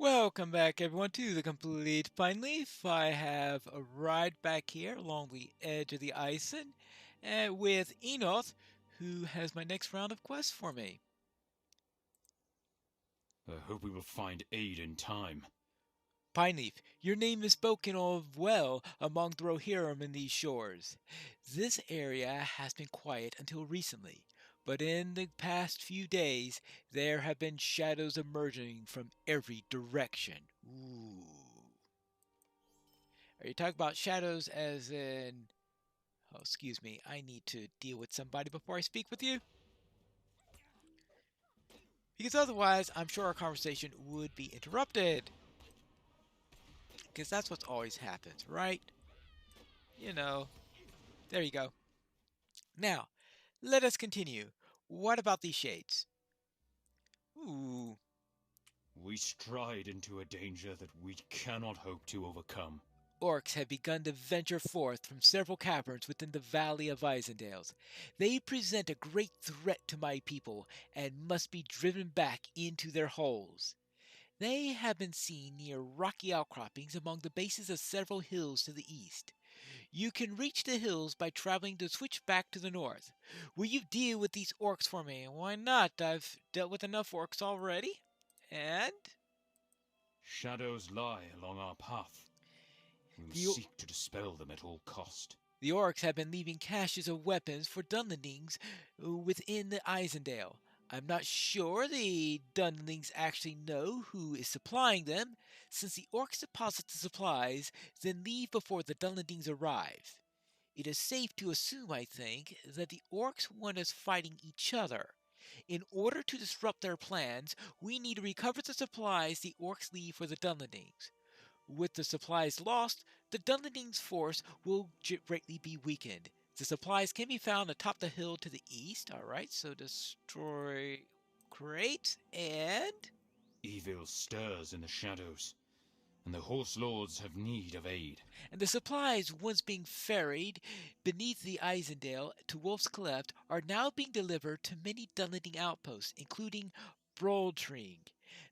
Welcome back, everyone, to the Complete Pineleaf. I have arrived back here along the edge of the Ison with Enoth, who has my next round of quests for me. I hope we will find aid in time. Pineleaf, your name is spoken of well among the Rohrrim in these shores. This area has been quiet until recently, but in the past few days there have been shadows emerging from every direction. Ooh. Are you talking about shadows as in... Oh, excuse me, I need to deal with somebody before I speak with you? Because otherwise, I'm sure our conversation would be interrupted. Because that's what always happens, right? You know, there you go. Now, let us continue. What about these shades? Ooh, We stride into a danger that we cannot hope to overcome. orcs have begun to venture forth from several caverns within the valley of Isendales. They present a great threat to my people and must be driven back into their holes. They have been seen near rocky outcroppings among the bases of several hills to the east. You can reach the hills by traveling to switch back to the north. Will you deal with these orcs for me? Why not? I've dealt with enough orcs already. And Shadows lie along our path. We must the seek to dispel them at all cost. the orcs have been leaving caches of weapons for Dunlendings within the Isendale. I'm not sure the Dunlendings actually know who is supplying them, since the orcs deposit the supplies, then leave before the Dunlendings arrive. It is safe to assume, I think, that the orcs want us fighting each other. In order to disrupt their plans, we need to recover the supplies the orcs leave for the Dunlendings. With the supplies lost, the Dunlendings' force will greatly be weakened. The supplies can be found atop the hill to the east. Alright, so destroy. Great. And. Evil stirs in the shadows, and the horse lords have need of aid. And the supplies once being ferried beneath the Isendale to Wolf's Cleft are now being delivered to many Dunlending outposts, including Broldtring.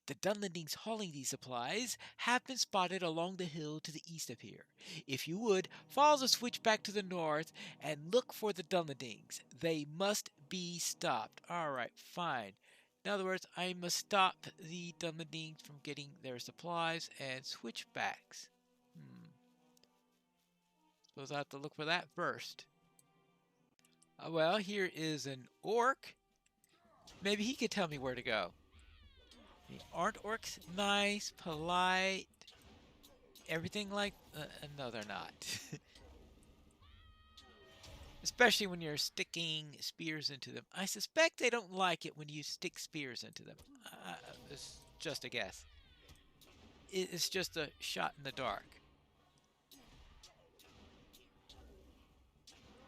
The Dunlendings hauling these supplies have been spotted along the hill to the east of here. If you would, follow the switch back to the north and look for the Dunlendings. They must be stopped. Alright, fine. In other words, I must stop the Dunlendings from getting their supplies and switchbacks. Suppose I have to look for that first. Well, here is an orc. Maybe he could tell me where to go. Aren't orcs nice, polite, everything like... no, they're not. Especially when you're sticking spears into them. I suspect they don't like it when you stick spears into them. It's just a guess. It's just a shot in the dark.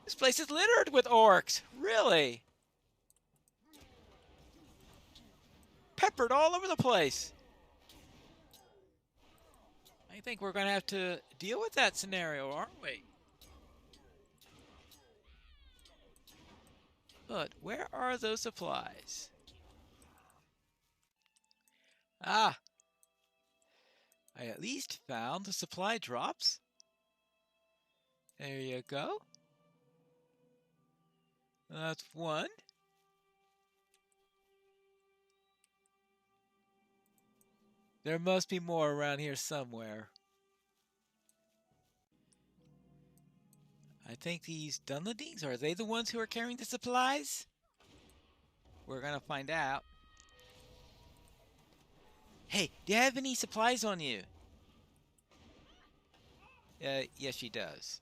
This place is littered with orcs! Really? Peppered all over the place! I think we're going to have to deal with that scenario, aren't we? But where are those supplies? Ah, I at least found the supply drops. There you go. That's one. There must be more around here somewhere. I think these Dunlendings, are they the ones who are carrying the supplies? We're gonna find out. Hey, do you have any supplies on you? Yes, she does.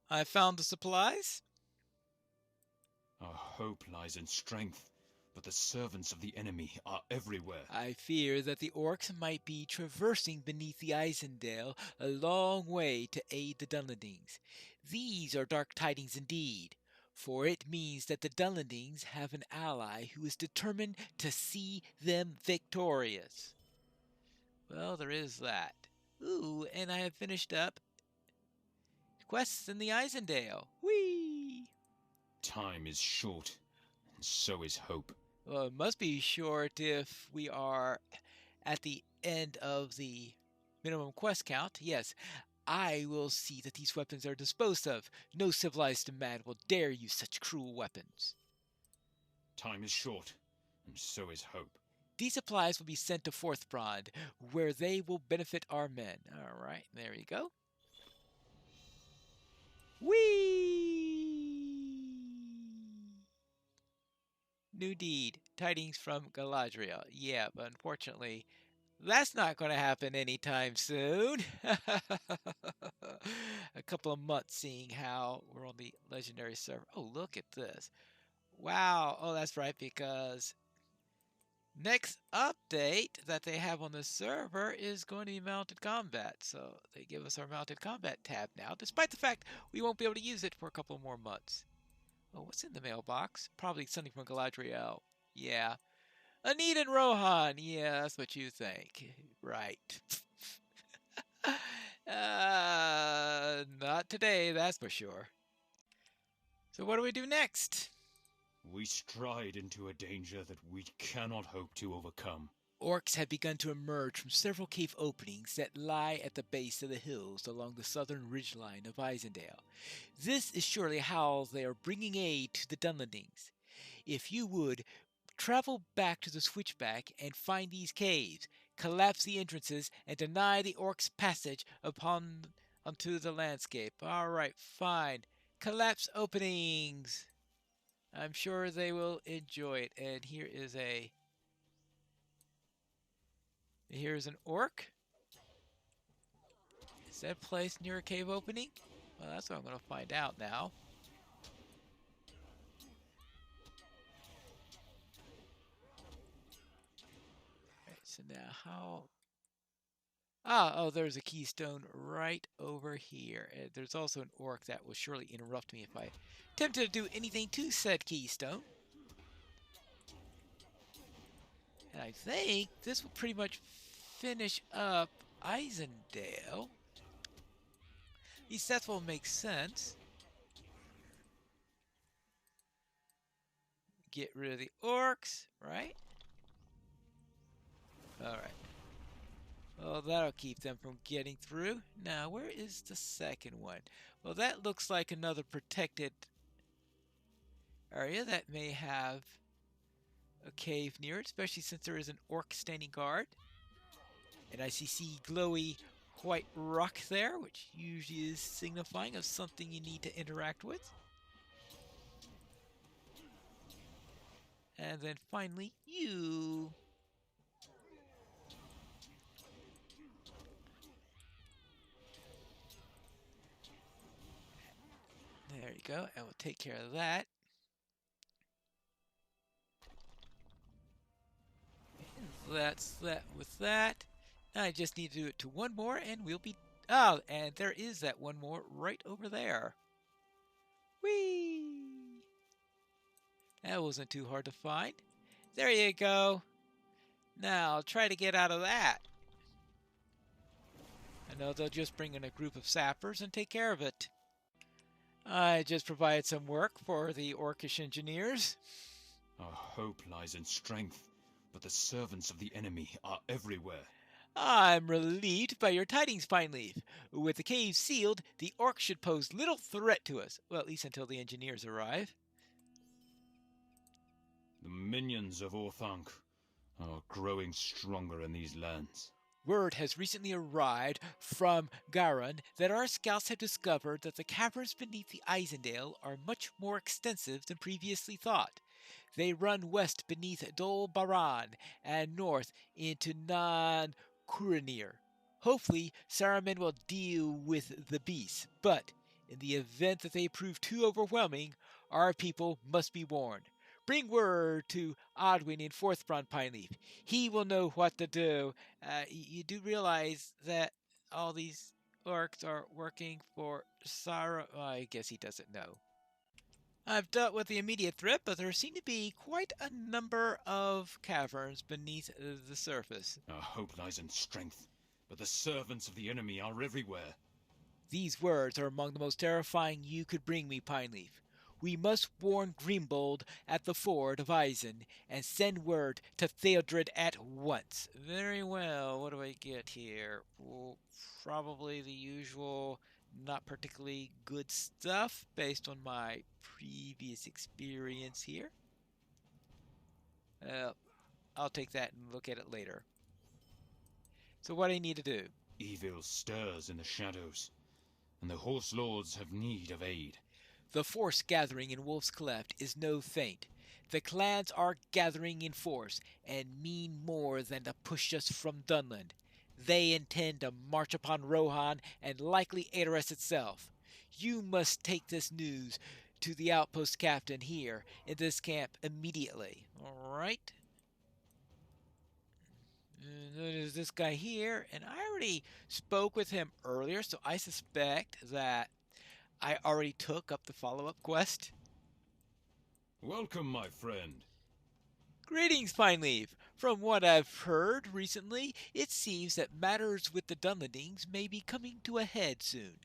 I found the supplies. Our hope lies in strength, but the servants of the enemy are everywhere. I fear that the orcs might be traversing beneath the Isendale a long way to aid the Dunlendings. These are dark tidings indeed, for it means that the Dunlendings have an ally who is determined to see them victorious. Well, there is that. Ooh, and I have finished up quests in the Isendale. Whee! Time is short, and so is hope. Well, it must be short if we are at the end of the minimum quest count. Yes, I will see that these weapons are disposed of. No civilized man will dare use such cruel weapons. Time is short, and so is hope. These supplies will be sent to Forthbrand, where they will benefit our men. All right, there you go. Whee! New deed. Tidings from Galadriel. Yeah, but unfortunately, that's not going to happen anytime soon. A couple of months seeing how we're on the legendary server. Oh, look at this. Wow. Oh, that's right, because next update that they have on the server is going to be mounted combat. So they give us our mounted combat tab now, despite the fact we won't be able to use it for a couple more months. Oh, what's in the mailbox? Probably something from Galadriel. Yeah. Anita and Rohan. Yeah, that's what you think. Right. Not today, that's for sure. So what do we do next? We stride into a danger that we cannot hope to overcome. Orcs have begun to emerge from several cave openings that lie at the base of the hills along the southern ridgeline of Isendale. This is surely how they are bringing aid to the Dunlendings. If you would, travel back to the switchback and find these caves, collapse the entrances, and deny the orcs passage onto the landscape. Alright, fine. Collapse openings. I'm sure they will enjoy it. And here's an orc. Is that placed near a cave opening? Well, that's what I'm going to find out now. Right, so now how... oh, there's a keystone right over here. There's also an orc that will surely interrupt me if I attempted to do anything to said keystone. And I think this will pretty much finish up Isendale. At least that will make sense. Get rid of the orcs, right? Alright. Well, that'll keep them from getting through. Now, where is the second one? Well, that looks like another protected area that may have a cave near it, especially since there is an orc standing guard. And I see glowy white rock there, which usually is signifying of something you need to interact with. And then finally, you. There you go, and we'll take care of that. That's that with that. Now I just need to do it to one more and we'll be... Oh, and there is that one more right over there. Whee! That wasn't too hard to find. There you go. Now I'll try to get out of that. I know they'll just bring in a group of sappers and take care of it. I just provided some work for the Orcish engineers. Our hope lies in strength, but the servants of the enemy are everywhere. I'm relieved by your tidings, Pineleaf. With the cave sealed, the orcs should pose little threat to us. Well, at least until the engineers arrive. The minions of Orthanc are growing stronger in these lands. Word has recently arrived from Garon that our scouts have discovered that the caverns beneath the Isendale are much more extensive than previously thought. They run west beneath Dol Baran and north into Nan Kuranir. Hopefully, Saruman will deal with the beasts, but in the event that they prove too overwhelming, our people must be warned. Bring word to Odwin in Forthbrand Pineleaf. He will know what to do. You do realize that all these orcs are working for Saruman. I guess he doesn't know. I've dealt with the immediate threat, but there seem to be quite a number of caverns beneath the surface. Our hope lies in strength, but the servants of the enemy are everywhere. These words are among the most terrifying you could bring me, Pineleaf. We must warn Grimbold at the ford of Eisen and send word to Theodred at once. Very well. What do I get here? Well, probably the usual, not particularly good stuff based on my previous experience here. I'll take that and look at it later. So what do I need to do? Evil stirs in the shadows, and the Horse Lords have need of aid. The force gathering in Wolf's Cleft is no feint. The clans are gathering in force and mean more than to push us from Dunland. They intend to march upon Rohan and likely Aedoras itself. You must take this news to the outpost captain here in this camp immediately. All right? There's this guy here, and I already spoke with him earlier, so I suspect that I already took up the follow-up quest. Welcome, my friend. Greetings, Pineleaf. From what I've heard recently, it seems that matters with the Dunlendings may be coming to a head soon.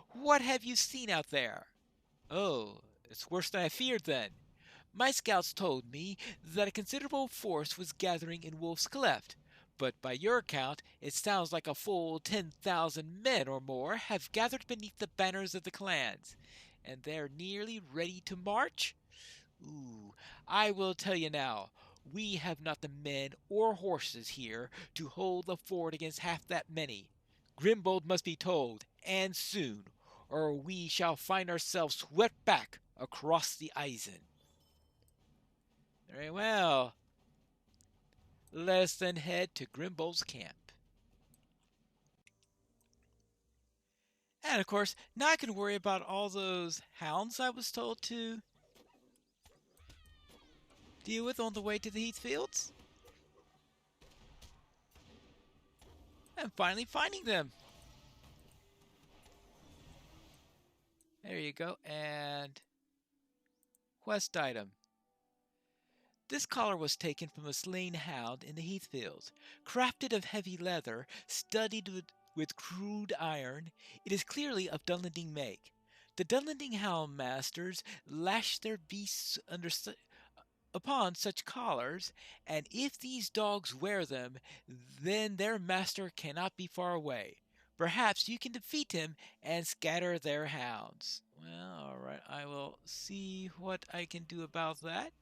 What have you seen out there? Oh, it's worse than I feared then. My scouts told me that a considerable force was gathering in Wolf's Cleft, but by your count, it sounds like a full 10,000 men or more have gathered beneath the banners of the clans, and they're nearly ready to march? Ooh, I will tell you now, we have not the men or horses here to hold the fort against half that many. Grimbold must be told, and soon, or we shall find ourselves swept back across the Eisen. Very well. Let us then head to Grimbold's camp. And of course, now I can worry about all those hounds I was told to deal with on the way to the Heathfields. I'm finally finding them. There you go. And quest item. This collar was taken from a slain hound in the Heathfields. Crafted of heavy leather, studded with crude iron, it is clearly of Dunlending make. The Dunlending hound masters lash their beasts upon such collars, and if these dogs wear them, then their master cannot be far away. Perhaps you can defeat him and scatter their hounds. Well, alright, I will see what I can do about that.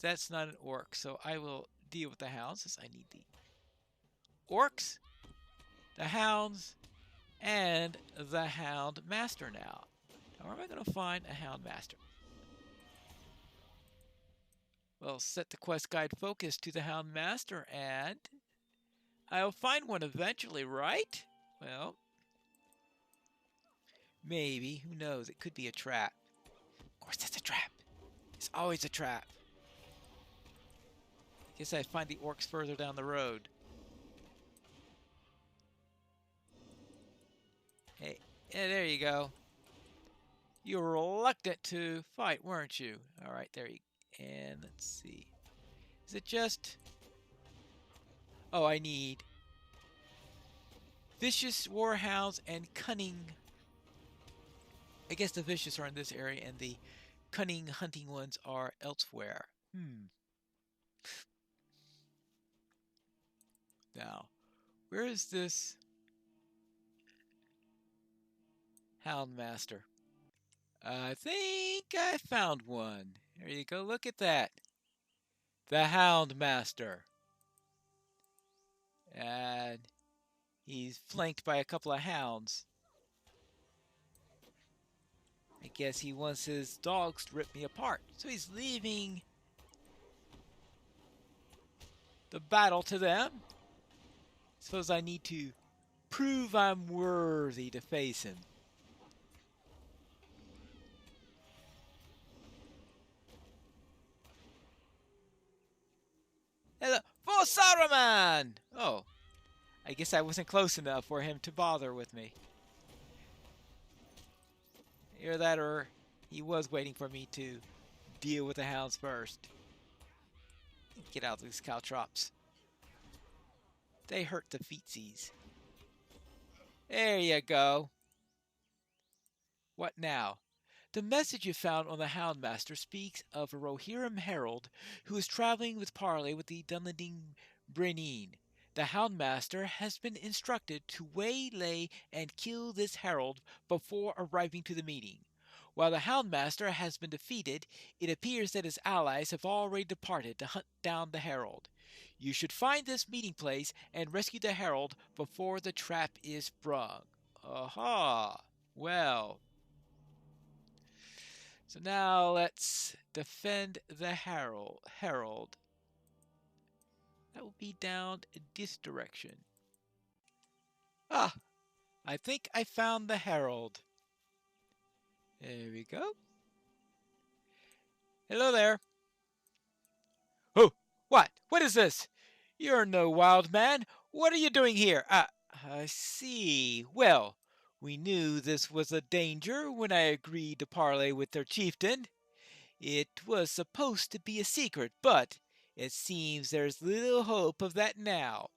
That's not an orc, so I will deal with the hounds, since I need the orcs, the hounds, and the hound master now. How am I going to find a hound master? Well, set the quest guide focus to the hound master, and I'll find one eventually, right? Well, maybe. Who knows? It could be a trap. Of course, that's a trap. It's always a trap. Guess I find the orcs further down the road. Hey, yeah, there you go. You were reluctant to fight, weren't you? All right, there you go. And let's see. Is it just... Oh, I need vicious warhounds and cunning. I guess the vicious are in this area and the cunning hunting ones are elsewhere. Now, where is this hound master? I think I found one. There you go. Look at that. The hound master. And he's flanked by a couple of hounds. I guess he wants his dogs to rip me apart. So he's leaving the battle to them. Suppose I need to prove I'm worthy to face him. Hello, for Saruman! Oh, I guess I wasn't close enough for him to bother with me. Either that or he was waiting for me to deal with the hounds first. Get out of these caltrops. They hurt the feetsies. There you go. What now? The message you found on the Houndmaster speaks of a Rohrrim Herald who is traveling with parley with the Dunlending Brenine. The Houndmaster has been instructed to waylay and kill this herald before arriving to the meeting. While the Houndmaster has been defeated, it appears that his allies have already departed to hunt down the herald. You should find this meeting place and rescue the herald before the trap is sprung. Aha! Well, so now let's defend the Herald. That will be down this direction. Ah, I think I found the Herald. There we go. Hello there. Oh, what? What is this? You're no wild man. What are you doing here? I see. Well, we knew this was a danger when I agreed to parley with their chieftain. It was supposed to be a secret, but it seems there's little hope of that now.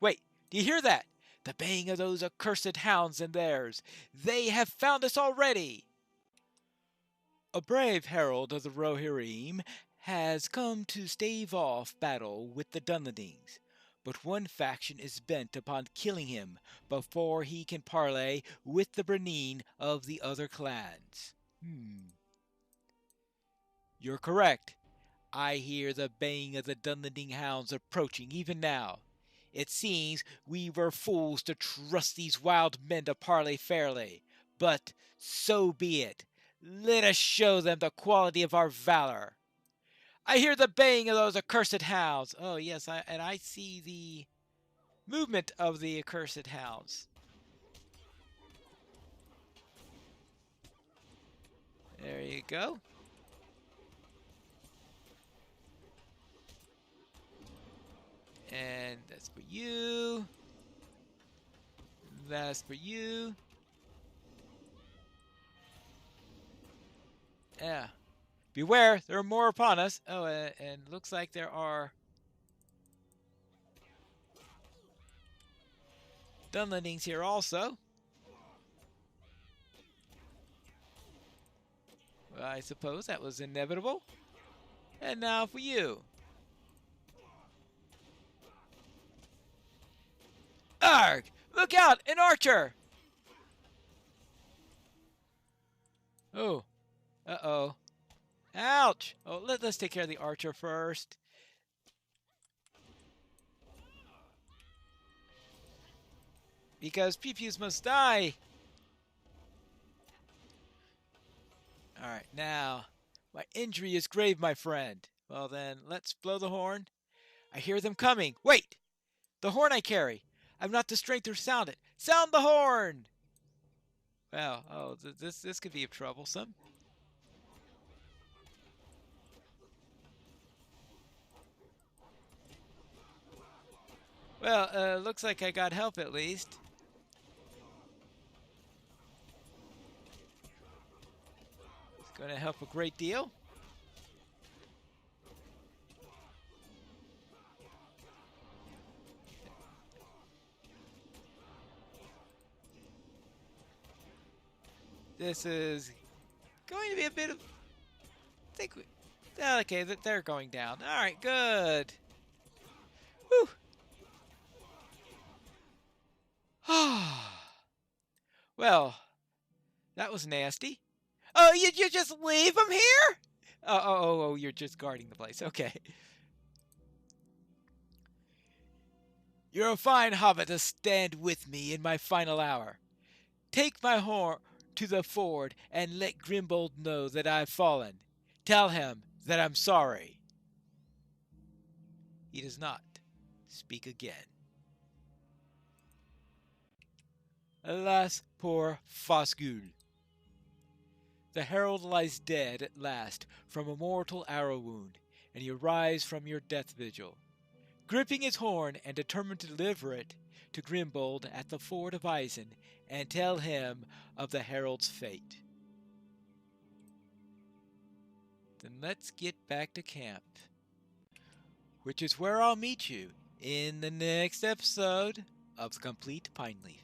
Wait, do you hear that? The baying of those accursed hounds and theirs. They have found us already. A brave herald of the Rohirrim has come to stave off battle with the Dunlendings, but one faction is bent upon killing him before he can parley with the Brenine of the other clans. You're correct. I hear the baying of the Dunlending hounds approaching even now. It seems we were fools to trust these wild men to parley fairly, but so be it. Let us show them the quality of our valor. I hear the baying of those accursed hounds. Oh, yes, and I see the movement of the accursed hounds. There you go. And that's for you. That's for you. Yeah. Beware, there are more upon us. Oh, and looks like there are Dunlendings here also. Well, I suppose that was inevitable. And now for you. Arg! Look out! An archer! Oh. Uh-oh. Ouch! Oh, let's take care of the archer first. Because pew-pews must die. Alright, now, my injury is grave, my friend. Well then, let's blow the horn. I hear them coming. Wait! The horn I carry. I've not the strength to sound it. Sound the horn! Well, oh, this could be troublesome. Well, looks like I got help at least. It's going to help a great deal. This is going to be a bit of... okay, they're going down. Alright, good. Whew. Well, that was nasty. Oh, you just leave them here? Oh, you're just guarding the place. Okay. You're a fine hobbit to stand with me in my final hour. Take my horn to the ford and let Grimbold know that I've fallen. Tell him that I'm sorry. He does not speak again. Alas, poor Fosgul. The herald lies dead at last from a mortal arrow wound, and you rise from your death vigil, gripping his horn and determined to deliver it to Grimbold at the ford of Isen and tell him of the herald's fate. Then let's get back to camp, which is where I'll meet you in the next episode of The Complete Pineleaf.